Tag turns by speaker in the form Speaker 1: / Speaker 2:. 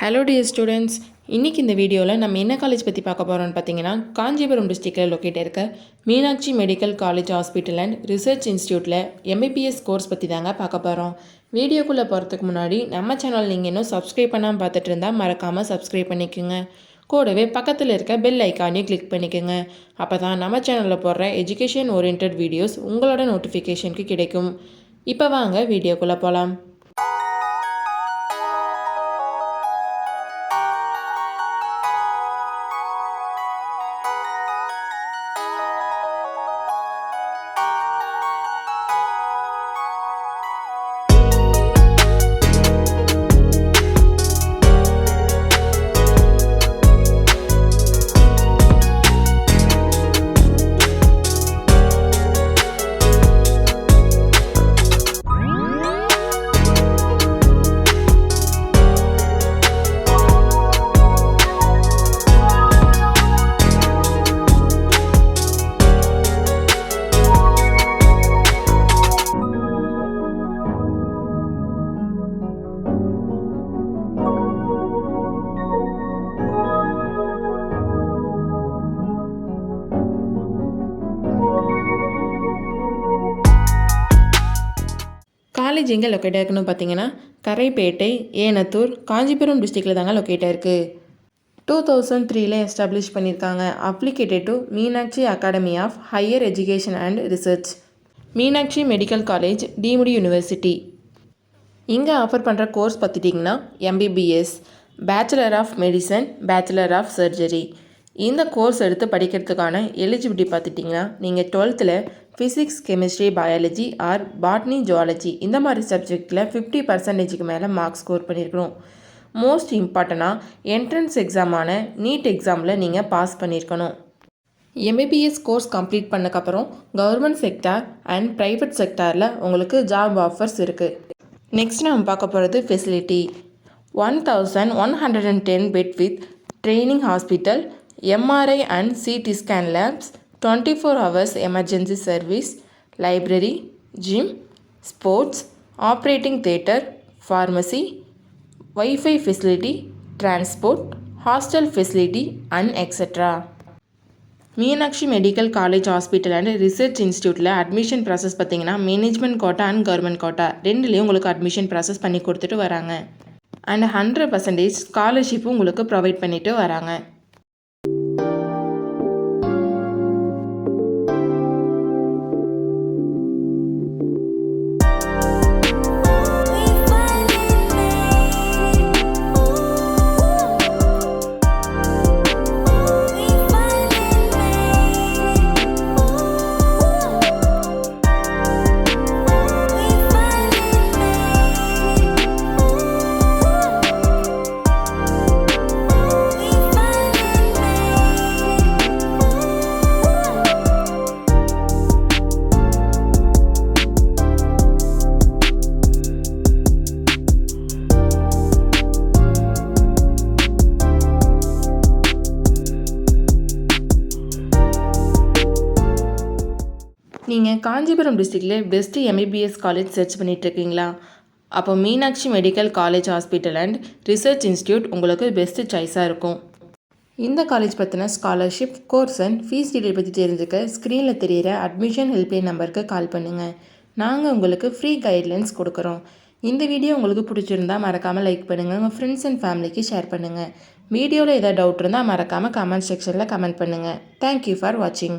Speaker 1: Hello dear students, இன்றைக்கி இந்த வீடியோவில் நம்ம என்ன காலேஜ் பற்றி பார்க்க போகிறோம்னு பார்த்தீங்கன்னா, காஞ்சிபுரம் டிஸ்ட்ரிக்டில் லொக்கேட் இருக்க Meenakshi medical college hospital and research இன்ஸ்டியூட்டில் எம்பிபிஎஸ் கோர்ஸ் பற்றி தாங்க பார்க்க போகிறோம். வீடியோக்குள்ளே போகிறதுக்கு முன்னாடி நம்ம சேனல் நீங்கள் இன்னும் சப்ஸ்கிரைப் பண்ணாமல் பார்த்துட்டு இருந்தால் மறக்காமல் சப்ஸ்கிரைப் பண்ணிக்கோங்க. கூடவே பக்கத்தில் இருக்க பெல் ஐக்கானையும் கிளிக் பண்ணிக்கோங்க. அப்போ தான் நம்ம சேனலில் போடுற எஜுகேஷன் ஓரியன்ட் வீடியோஸ் உங்களோட நோட்டிஃபிகேஷனுக்கு கிடைக்கும். இப்போ வாங்க வீடியோக்குள்ளே போகலாம். காலேஜ் எங்கே லொக்கேட் ஆயிருக்குன்னு பார்த்தீங்கன்னா, கரைப்பேட்டை, ஏனத்தூர், காஞ்சிபுரம் டிஸ்ட்ரிக்டில் தாங்க லொக்கேட் ஆயிருக்கு. 2003 எஸ்டாப்ளிஷ் பண்ணியிருக்காங்க. Affiliated to Meenakshi academy of higher education and research, Meenakshi medical college, deemed university. இங்கே ஆஃபர் பண்ணுற கோர்ஸ் பார்த்துட்டிங்கன்னா MBBS, bachelor of medicine, bachelor of surgery. இந்த கோர்ஸ் எடுத்து படிக்கிறதுக்கான எலிஜிபிலிட்டி பார்த்துட்டிங்கன்னா, நீங்கள் 12th physics, chemistry, biology or botany, zoology இந்த மாதிரி சப்ஜெக்டில் 50% மேலே மார்க்ஸ் ஸ்கோர் பண்ணியிருக்கணும். மோஸ்ட் இம்பார்ட்டண்ட்டாக என்ட்ரன்ஸ் எக்ஸாமான நீட் எக்ஸாமில் நீங்கள் பாஸ் பண்ணியிருக்கணும். எம்பிபிஎஸ் கோர்ஸ் கம்ப்ளீட் பண்ணக்கப்புறம் கவர்மெண்ட் செக்டார் அண்ட் ப்ரைவேட் செக்டாரில் உங்களுக்கு ஜாப் ஆஃபர்ஸ் இருக்குது. நெக்ஸ்ட் நம்ம பார்க்க போகிறது facility. 1110 bed with training hospital, MRI and CT scan labs, 24 hours emergency service, library, gym, sports, operating theatre, pharmacy, Wi-Fi facility, transport, hostel facility and etc. Meenakshi medical college hospital and research இன்ஸ்டியூட்டில் admission process பார்த்திங்கன்னா management quota and government quota ரெண்டுலேயும் உங்களுக்கு admission process பண்ணி கொடுத்துட்டு வராங்க. And 100% ஸ்காலர்ஷிப்பும் உங்களுக்கு provide பண்ணிட்டு வராங்க. நீங்கள் காஞ்சிபுரம் டிஸ்ட்ரிக்டில் பெஸ்ட்டு எம்பிபிஎஸ் காலேஜ் சர்ச் பண்ணிகிட்ருக்கீங்களா? அப்போ Meenakshi medical college hospital and research institute உங்களுக்கு பெஸ்ட்டு சாய்ஸாக இருக்கும். இந்த காலேஜ் பற்றின scholarship, course and fees detail பற்றி தெரிஞ்சுக்க ஸ்க்ரீனில் தெரிகிற அட்மிஷன் ஹெல்ப்லைன் நம்பருக்கு கால் பண்ணுங்கள். நாங்கள் உங்களுக்கு ஃப்ரீ கைட்லைன்ஸ் கொடுக்குறோம். இந்த வீடியோ உங்களுக்கு பிடிச்சிருந்தா மறக்காமல் லைக் பண்ணுங்கள், உங்கள் ஃப்ரெண்ட்ஸ் அண்ட் ஃபேமிலிக்கு ஷேர் பண்ணுங்கள். வீடியோவில் ஏதாவது டவுட் இருந்தால் மறக்காமல் கமெண்ட் செக்ஷனில் கமெண்ட் பண்ணுங்கள். தேங்க்யூ ஃபார் வாட்சிங்.